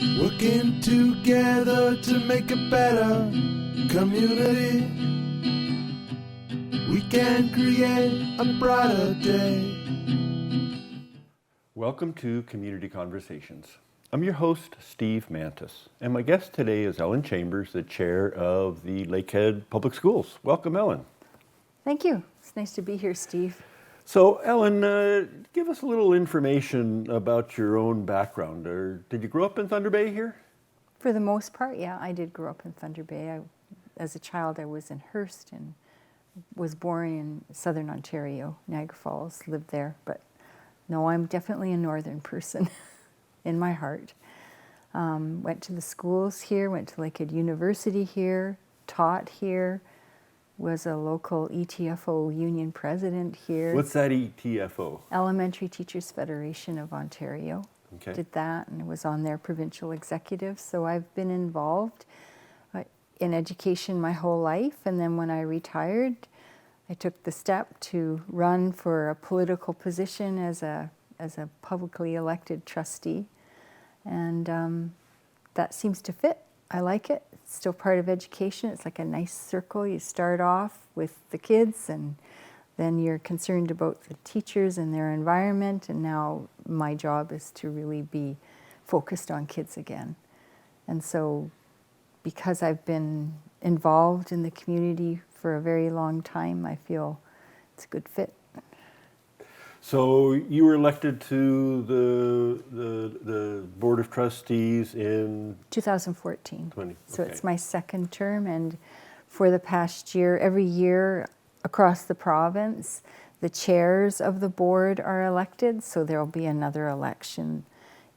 Working together to make a better community. We can create a brighter day. Welcome to Community Conversations. I'm your host, Steve Mantis, and my guest today is Ellen Chambers, the chair of the Lakehead Public Schools. Welcome, Ellen. Thank you. It's nice to be here, Steve. So, Ellen, give us a little information about your own background. Did you grow up in Thunder Bay here? For the most part, yeah, I did grow up in Thunder Bay. As a child, I was in Hearst and was born in southern Ontario, Niagara Falls, lived there. But no, I'm definitely a northern person in my heart. Went to the schools here, went to Lakehead University here, taught here, was a local ETFO union president here. What's that ETFO? Elementary Teachers Federation of Ontario. Okay. Did that and was on their provincial executive. So I've been involved in education my whole life. And then when I retired, I took the step to run for a political position as a publicly elected trustee. And that seems to fit. I like it. It's still part of education. It's like a nice circle. You start off with the kids, and then you're concerned about the teachers and their environment. And now my job is to really be focused on kids again. And so because I've been involved in the community for a very long time, I feel it's a good fit. So you were elected to the Board of Trustees in 2014. So okay. it's my second term, and for the past year, every year across the province, the chairs of the board are elected, so there'll be another election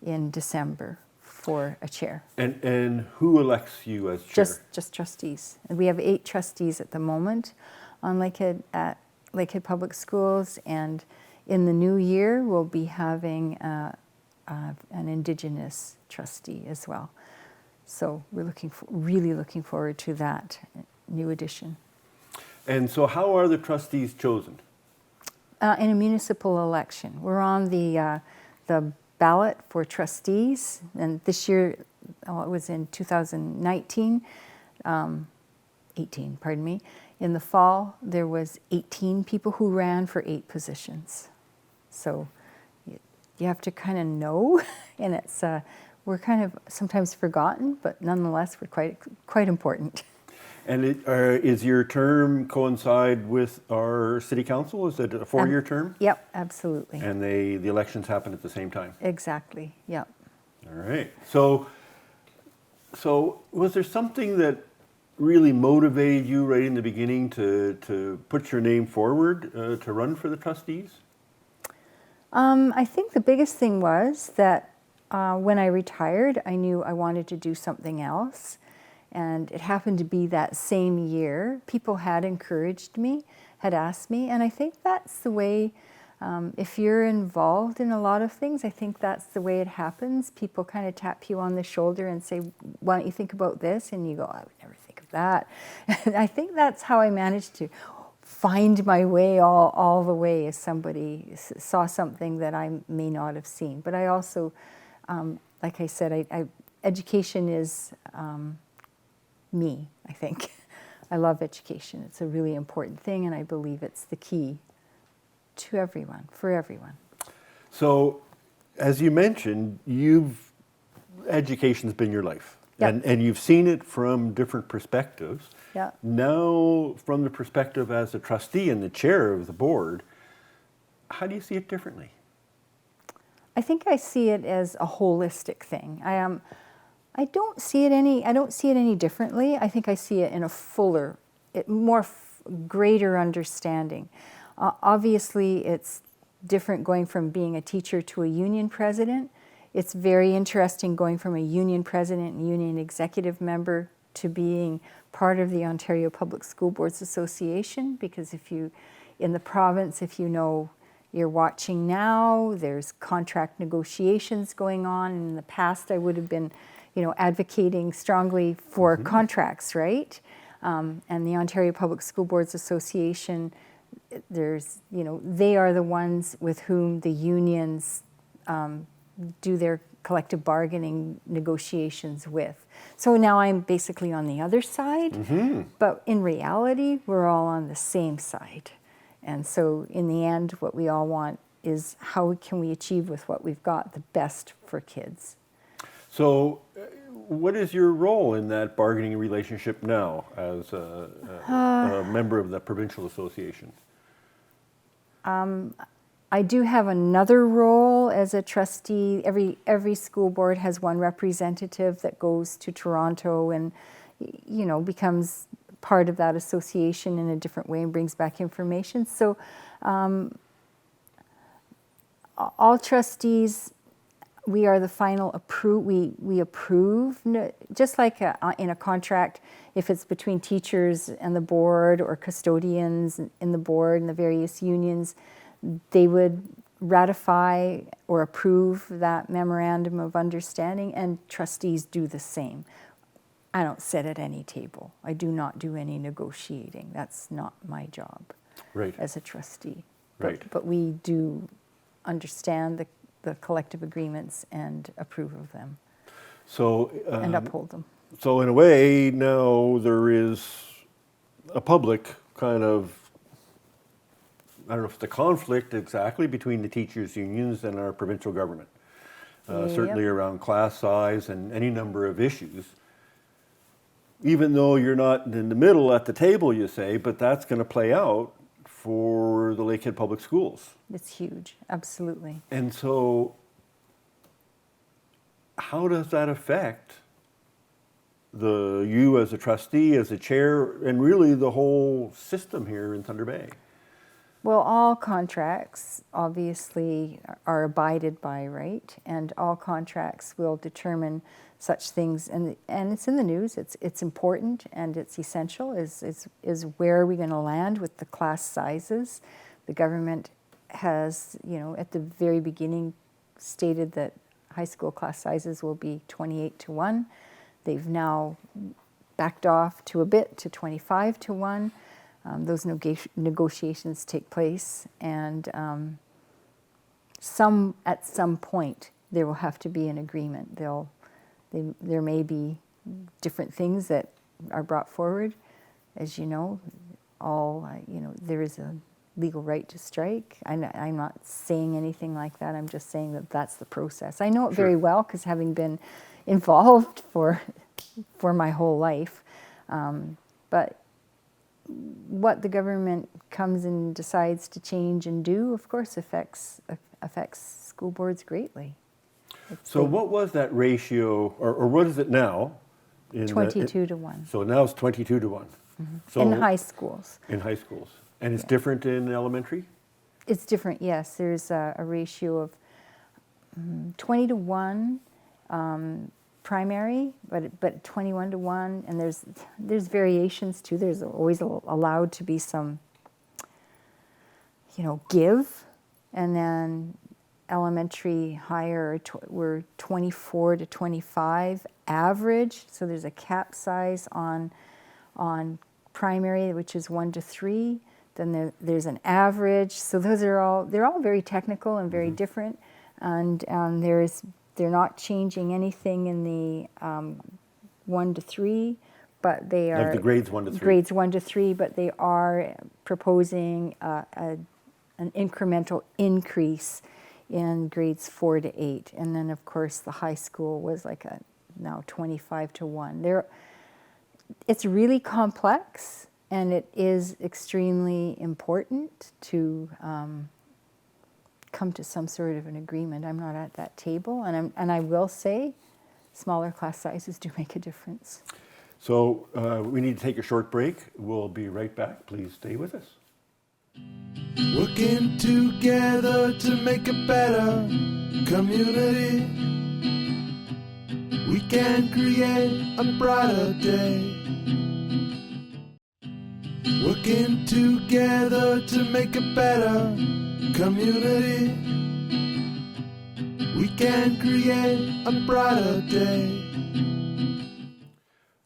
in December for a chair. And who elects you as chair? Just trustees. And we have 8 trustees at the moment on Lakehead at Lakehead Public Schools, and in the new year, we'll be having an Indigenous trustee as well. So we're really looking forward to that new addition. And so how are the trustees chosen? In a municipal election. We're on the ballot for trustees, and this year, it was in 2019, 18, pardon me. In the fall, there was 18 people who ran for 8 positions. So you have to kind of know, and it's we're kind of sometimes forgotten, but nonetheless, we're quite important. And is your term coincide with our city council? Is it a 4-year term? Yep, absolutely. And the elections happen at the same time? Exactly, yep. All right. So was there something that really motivated you right in the beginning to put your name forward to run for the trustees? I think the biggest thing was that when I retired, I knew I wanted to do something else. And it happened to be that same year. People had encouraged me, had asked me, and I think that's the way, if you're involved in a lot of things, I think that's the way it happens. People kind of tap you on the shoulder and say, why don't you think about this? And you go, I would never think of that. And I think that's how I managed to find my way all the way, as somebody saw something that I may not have seen. But I also, like I said, education is me, I think. I love education. It's a really important thing, and I believe it's the key to everyone, for everyone. So, as you mentioned, education's been your life. Yep. And you've seen it from different perspectives. Yeah. Now, from the perspective as a trustee and the chair of the board, how do you see it differently? I think I see it as a holistic thing. I don't see it any differently. I think I see it in a fuller, greater understanding. Obviously, it's different going from being a teacher to a union president. It's very interesting going from a union president and union executive member to being part of the Ontario Public School Boards Association, because in the province, if you know, you're watching now, there's contract negotiations going on. In the past, I would have been, advocating strongly for contracts, right? And the Ontario Public School Boards Association, they are the ones with whom the unions do their collective bargaining negotiations with. So now I'm basically on the other side, but in reality, we're all on the same side. And so in the end, what we all want is how can we achieve with what we've got the best for kids. So what is your role in that bargaining relationship now as a member of the Provincial Association? I do have another role as a trustee. Every school board has one representative that goes to Toronto and, you know, becomes part of that association in a different way and brings back information. So all trustees, we are the final approve. We approve, just like in a contract, if it's between teachers and the board or custodians in the board and the various unions, they would ratify or approve that memorandum of understanding, and trustees do the same. I don't sit at any table. I do not do any negotiating. That's not my job as a trustee. Right. But we do understand the collective agreements and approve of them. So and uphold them. So in a way, now there is a public kind of, I don't know if it's a conflict exactly between the teachers' unions and our provincial government, certainly around class size and any number of issues. Even though you're not in the middle at the table, you say, but that's going to play out for the Lakehead Public Schools. It's huge, absolutely. And so how does that affect you as a trustee, as a chair, and really the whole system here in Thunder Bay? Well, all contracts obviously are abided by, right? And all contracts will determine such things, and it's in the news. It's important and it's essential. Is where are we going to land with the class sizes? The government has, you know, at the very beginning, stated that high school class sizes will be 28-1. They've now backed off to a bit to 25-1. Those negotiations take place, and at some point there will have to be an agreement. There may be different things that are brought forward, as you know. There is a legal right to strike. I'm not saying anything like that. I'm just saying that that's the process. I know it very well because having been involved for my whole life, but what the government comes and decides to change and do, of course, affects school boards greatly. So what was that ratio, or what is it now? 22-1. So now it's 22-1. Mm-hmm. So in high schools. In high schools. And it's different in elementary? It's different, yes. There's a ratio of 20-1 primary, but 21-1, and there's variations too. There's always allowed to be some, give, and then elementary higher we're 24-25 average. So there's a cap size on primary, which is 1-3. Then there's an average. So they're all very technical and very different, and they're not changing anything in the 1-3, but they are like the grades 1-3. Grades 1-3, but they are proposing an incremental increase in grades 4-8, and then of course the high school was now 25-1. It's really complex, and it is extremely important to come to some sort of an agreement. I'm not at that table, and I will say, smaller class sizes do make a difference. So we need to take a short break. We'll be right back. Please stay with us. Working together to make a better community. We can create a brighter day. Working together to make a better community. We can create a brighter day.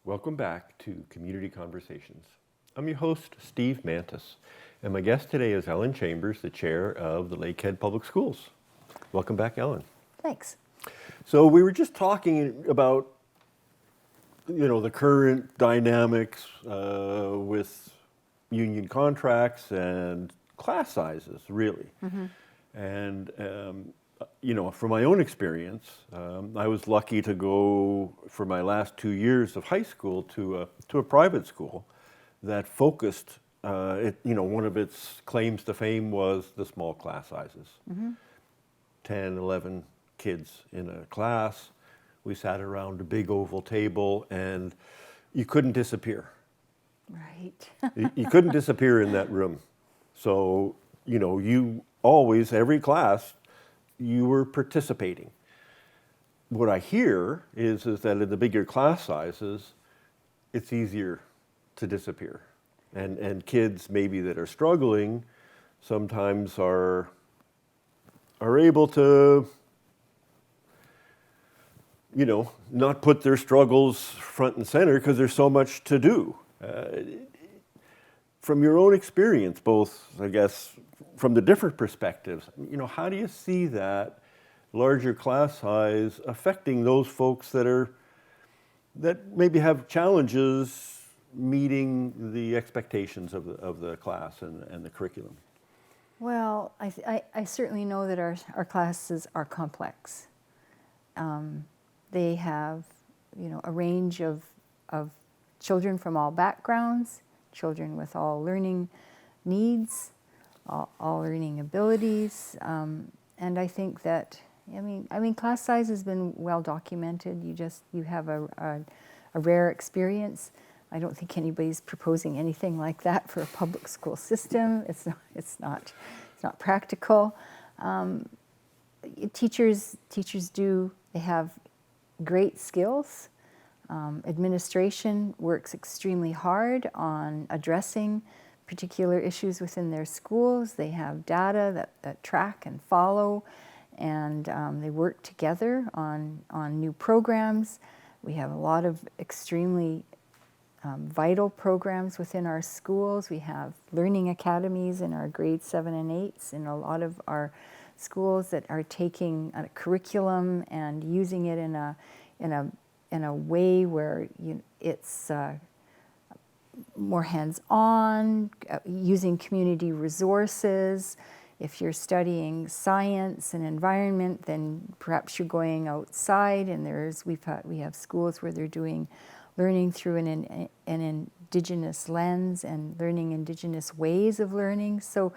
Welcome back to Community Conversations. I'm your host, Steve Mantis, and my guest today is Ellen Chambers, the chair of the Lakehead Public Schools. Welcome back, Ellen. Thanks. So we were just talking about, the current dynamics with union contracts and class sizes, really. And, from my own experience, I was lucky to go for my last 2 years of high school to a private school that focused, one of its claims to fame was the small class sizes. 10, 11 kids in a class. We sat around a big oval table and you couldn't disappear. Right. You couldn't disappear in that room. So, you always, every class, you were participating. What I hear is that in the bigger class sizes, it's easier to disappear. And kids maybe that are struggling sometimes are able to, not put their struggles front and center because there's so much to do. From your own experience, both, I guess, from the different perspectives, how do you see that larger class size affecting those folks that maybe have challenges meeting the expectations of the class and the curriculum? Well, I certainly know that our classes are complex. They have, a range of children from all backgrounds, children with all learning needs, all learning abilities, and I think that, class size has been well documented. You have a rare experience. I don't think anybody's proposing anything like that for a public school system. It's not practical. Teachers they have great skills. Administration works extremely hard on addressing particular issues within their schools. They have data that track and follow, and they work together on new programs. We have a lot of extremely vital programs within our schools. We have learning academies in our grades 7 and 8s in a lot of our schools that are taking a curriculum and using it in a way where it's more hands-on, using community resources. If you're studying science and environment, then perhaps you're going outside, and we have schools where they're doing learning through an Indigenous lens and learning Indigenous ways of learning. So,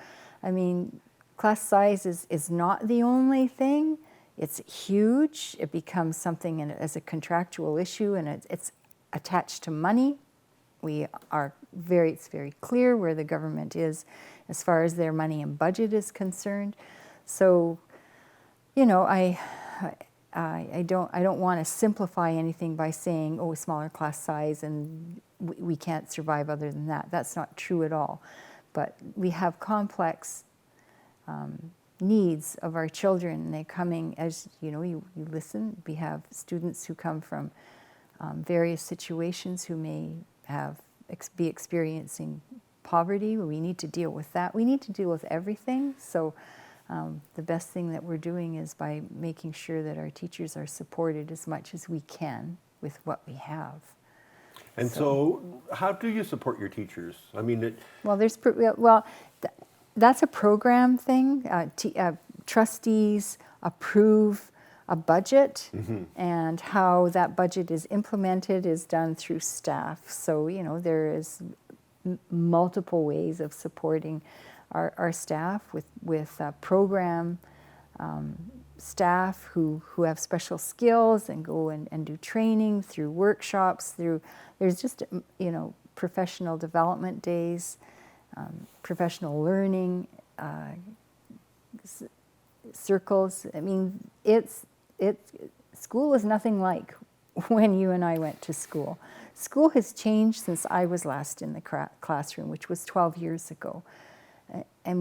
class size is not the only thing. It's huge. It becomes something as a contractual issue, and it's attached to money. It's very clear where the government is as far as their money and budget is concerned. So, I don't want to simplify anything by saying, smaller class size and we can't survive other than that. That's not true at all. But we have complex needs of our children, and they're coming, as you listen. We have students who come from various situations who may be experiencing poverty. We need to deal with that. We need to deal with everything. So the best thing that we're doing is by making sure that our teachers are supported as much as we can with what we have. And so how do you support your teachers? That's a program thing. Trustees approve a budget, and how that budget is implemented is done through staff. So, there is multiple ways of supporting our staff with program staff who have special skills and go and do training through workshops, there's just, professional development days, professional learning circles. School is nothing like when you and I went to school. School has changed since I was last in the classroom, which was 12 years ago. I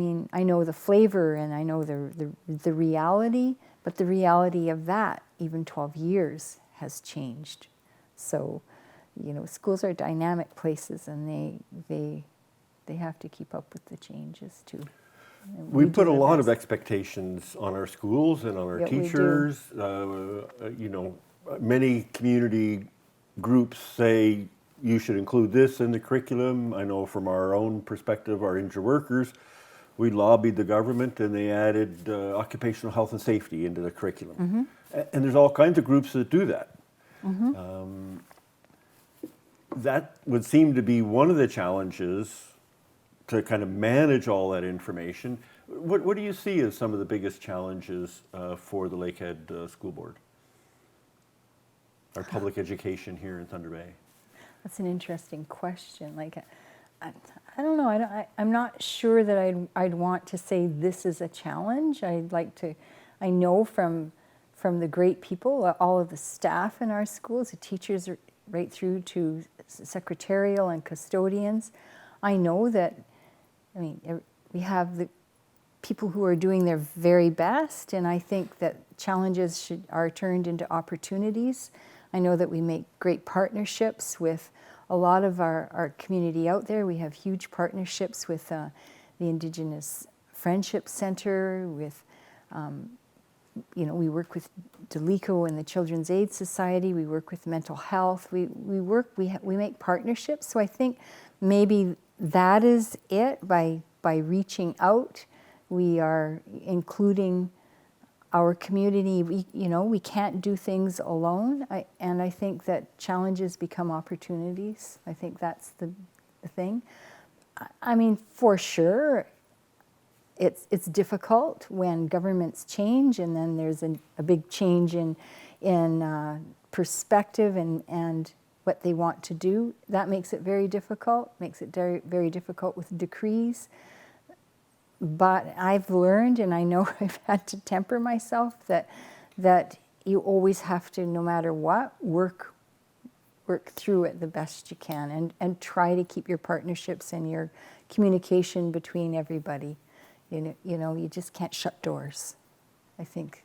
know the flavor and I know the reality, but the reality of that, even 12 years, has changed. So, schools are dynamic places, and they have to keep up with the changes too. We do put a the lot of best. expectations on our schools and on our Yeah, we do. teachers. You know, many community groups say you should include this in the curriculum. I know from our own perspective, our injured workers, we lobbied the government and they added occupational health and safety into the curriculum. And there's all kinds of groups that do that. That would seem to be one of the challenges to kind of manage all that information. What do you see as some of the biggest challenges for the Lakehead School Board? Our public education here in Thunder Bay. That's an interesting question. Like, I don't know. I'm not sure that I'd want to say this is a challenge. I'd like to. I know from the great people, all of the staff in our schools, the teachers right through to secretarial and custodians. I know that. I mean, we have the people who are doing their very best, and I think that challenges are turned into opportunities. I know that we make great partnerships with a lot of our community out there. We have huge partnerships with the Indigenous Friendship Center, with, we work with DeLeco and the Children's Aid Society, we work with mental health, we make partnerships. So I think maybe that is it. By reaching out, we are including our community. We can't do things alone, and I think that challenges become opportunities. I think that's the thing. I mean, for sure, it's difficult when governments change, and then there's a big change in perspective and what they want to do. That makes it very difficult. Makes it very, very difficult with decrees. But I've learned, and I know I've had to temper myself, that you always have to, no matter what, work through it the best you can, and try to keep your partnerships and your communication between everybody. You just can't shut doors, I think.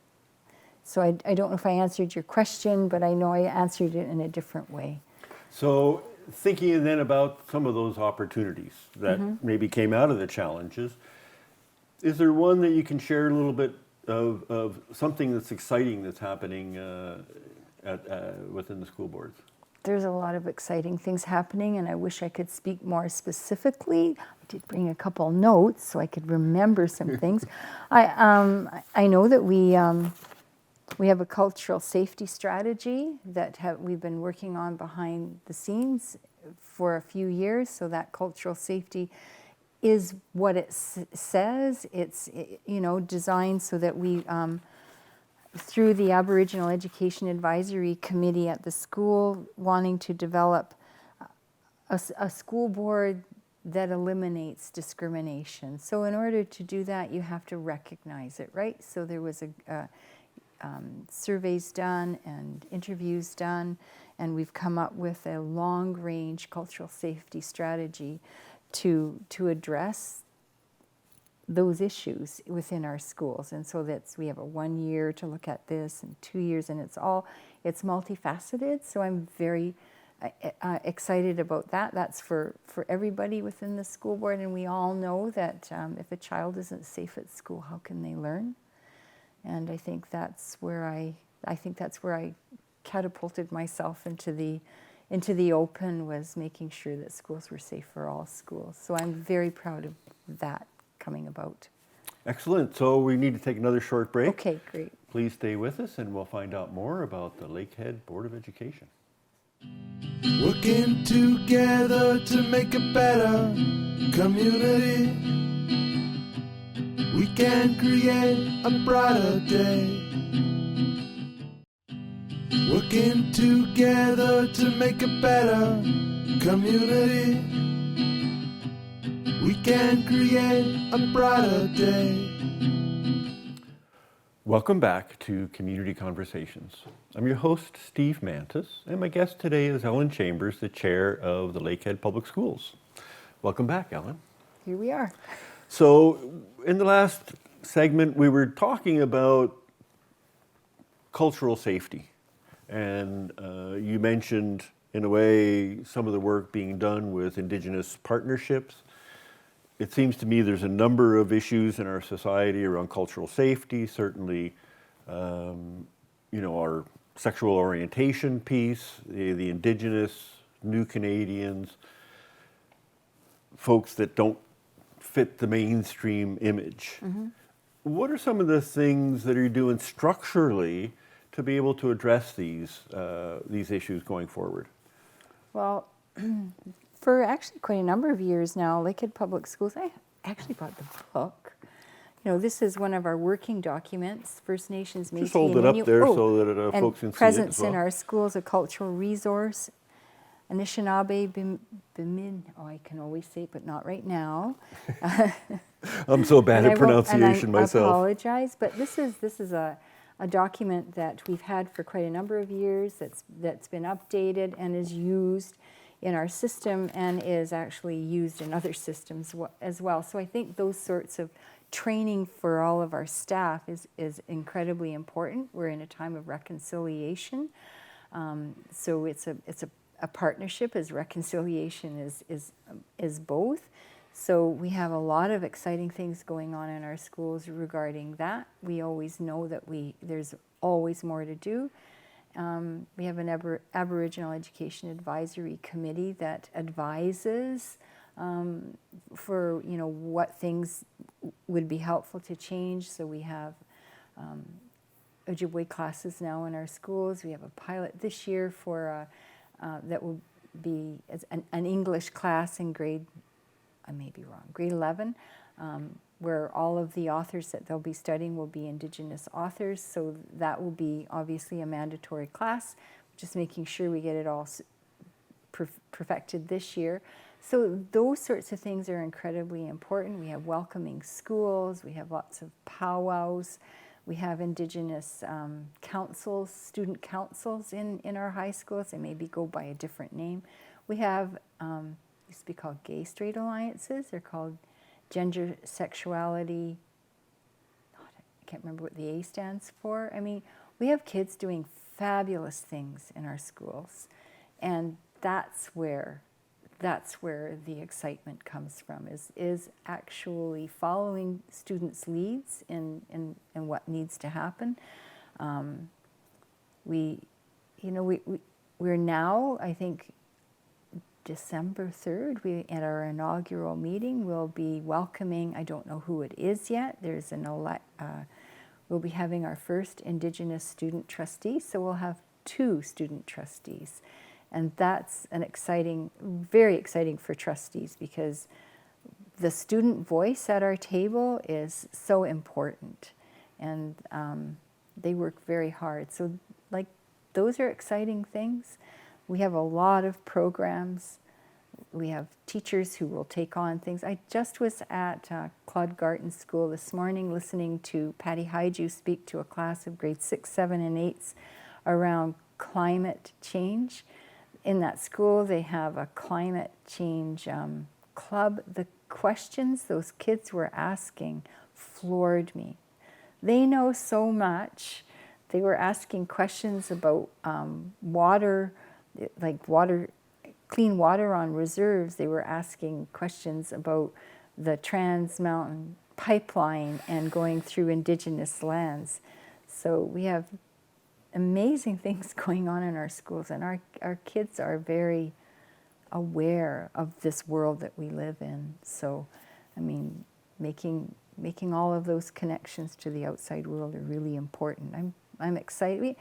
So I don't know if I answered your question, but I know I answered it in a different way. So thinking then about some of those opportunities that maybe came out of the challenges, is there one that you can share a little bit of something that's exciting that's happening within the school boards? There's a lot of exciting things happening, and I wish I could speak more specifically. I did bring a couple notes so I could remember some things. I know that we have a cultural safety strategy that we've been working on behind the scenes for a few years. So that cultural safety is what it says. It's designed so that we, through the Aboriginal Education Advisory Committee at the school, wanting to develop a school board that eliminates discrimination. So in order to do that, you have to recognize it, right? So there was surveys done and interviews done, and we've come up with a long-range cultural safety strategy to address those issues within our schools. And so we have a 1 year to look at this, and 2 years, and it's multifaceted. So I'm very excited about that. That's for everybody within the school board, and we all know that if a child isn't safe at school, how can they learn? And I think that's where I catapulted myself into the open, was making sure that schools were safe for all schools. So I'm very proud of that coming about. Excellent. So we need to take another short break. Okay, great. Please stay with us and we'll find out more about the Lakehead Board of Education. Working together to make a better community. We can create a brighter day. Working together to make a better community. We can create a brighter day. Welcome back to Community Conversations. I'm your host, Steve Mantis, and my guest today is Ellen Chambers, the chair of the Lakehead Public Schools. Welcome back, Ellen. Here we are. So in the last segment, we were talking about cultural safety. And you mentioned, in a way, some of the work being done with Indigenous partnerships. it seems to me there's a number of issues in our society around cultural safety, certainly, our sexual orientation piece, the Indigenous, new Canadians, folks that don't fit the mainstream image. What are some of the things that you're doing structurally to be able to address these issues going forward? Well, for actually quite a number of years now, Lakehead Public Schools, I actually bought the book. This is one of our working documents, First Nations, Métis, Just hold it up there so that folks can see it Presence as well. in our schools, a cultural resource. Anishinaabe, Bimini, I can always say it, but not right now. I'm so bad at pronunciation I myself. apologize, but this is a document that we've had for quite a number of years that's been updated and is used in our system and is actually used in other systems as well. So I think those sorts of training for all of our staff is incredibly important. We're in a time of reconciliation, so it's a partnership, as reconciliation is both. So we have a lot of exciting things going on in our schools regarding that. We always know that there's always more to do. We have an Aboriginal Education Advisory Committee that advises for what things would be helpful to change. So we have Ojibwe classes now in our schools. We have a pilot this year for that will be an English class in grade 11, where all of the authors that they'll be studying will be Indigenous authors. So that will be obviously a mandatory class, just making sure we get it all perfected this year. So those sorts of things are incredibly important. We have welcoming schools, we have lots of powwows, we have Indigenous councils, student councils in our high schools. They maybe go by a different name. We have, used to be called gay straight alliances. They're called gender sexuality, I can't remember what the A stands for. I mean, we have kids doing fabulous things in our schools. And that's where the excitement comes from, is actually following students' leads in what needs to happen. We're now, I think, December 3rd, at our inaugural meeting, we'll be welcoming, I don't know who it is yet, we'll be having our first Indigenous student trustee, so we'll have 2 student trustees. And that's very exciting for trustees, because the student voice at our table is so important, and they work very hard. So those are exciting things. We have a lot of programs. We have teachers who will take on things. I just was at Claude Garton School this morning listening to Patty Haiju speak to a class of grades 6, 7, and 8s around climate change. In that school, they have a climate change club. The questions those kids were asking floored me. They know so much. They were asking questions about water, clean water on reserves. They were asking questions about the Trans Mountain Pipeline and going through Indigenous lands. So we have amazing things going on in our schools, and our kids are very aware of this world that we live in. So, I mean, making all of those connections to the outside world are really important. I'm excited.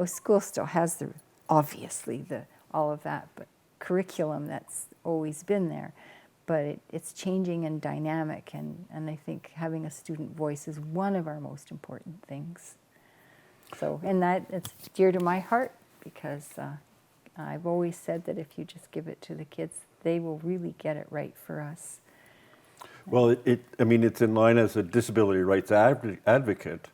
School still has obviously all of that, but curriculum that's always been there, but it's changing and dynamic, and I think having a student voice is one of our most important things. So, and that it's dear to my heart, because I've always said that if you just give it to the kids, they will really get it right for us. Well, it's in line as a disability rights advocate.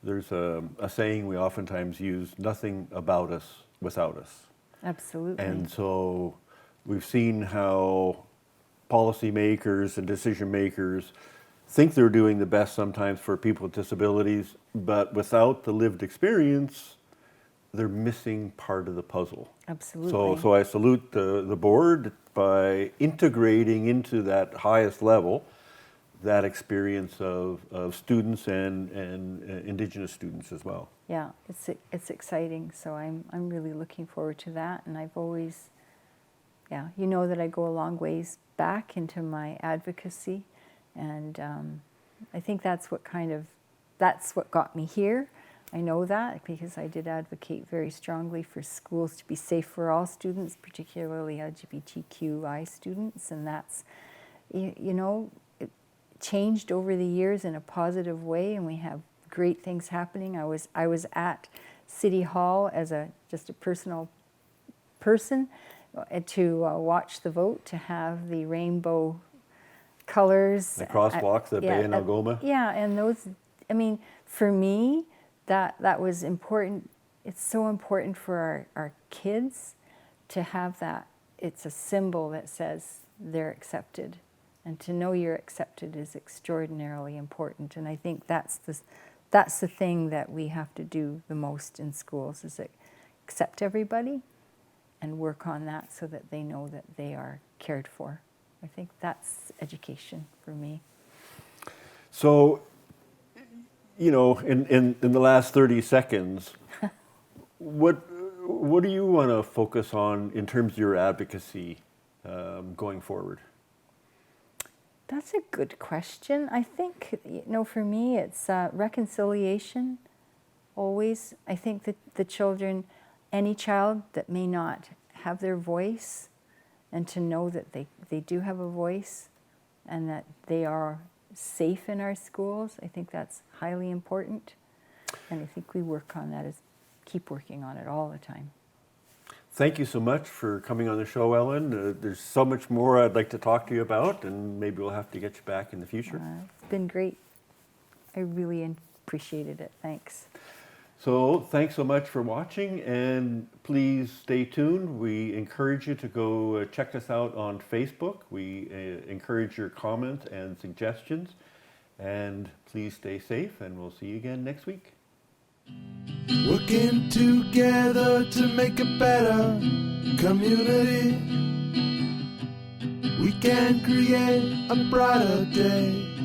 There's a saying we oftentimes use: nothing about us without us. Absolutely. And so we've seen how policymakers and decision makers think they're doing the best sometimes for people with disabilities, but without the lived experience, they're missing part of the puzzle. Absolutely. So I salute the board by integrating into that highest level that experience of students and Indigenous students as well. Yeah, it's exciting. So I'm really looking forward to that. And I've always, yeah, you know that I go a long ways back into my advocacy, and I think that's what got me here. I know that because I did advocate very strongly for schools to be safe for all students, particularly LGBTQI students, and that's, you know, it changed over the years in a positive way, and we have great things happening. I was at City Hall as just a personal person to watch the vote, to have the rainbow colors. The crosswalks at Bay and Algoma. Yeah, and those, I mean, for me, that was important. It's so important for our kids to have that. It's a symbol that says they're accepted. And to know you're accepted is extraordinarily important. And I think that's the thing that we have to do the most in schools, is accept everybody and work on that so that they know that they are cared for. I think that's education for me. So, you know, in the last 30 seconds, what do you want to focus on in terms of your advocacy going forward? That's a good question. I think, you know, for me, it's reconciliation, always. I think that the children, any child that may not have their voice, and to know that they do have a voice and that they are safe in our schools, I think that's highly important. And I think we work on that, keep working on it all the time. Thank you so much for coming on the show, Ellen. There's so much more I'd like to talk to you about, and maybe we'll have to get you back in the future. It's been great. I really appreciated it. Thanks. So thanks so much for watching, and please stay tuned. We encourage you to go check us out on Facebook. We encourage your comments and suggestions, and please stay safe, and we'll see you again next week. Working together to make a better community. We can create a brighter day.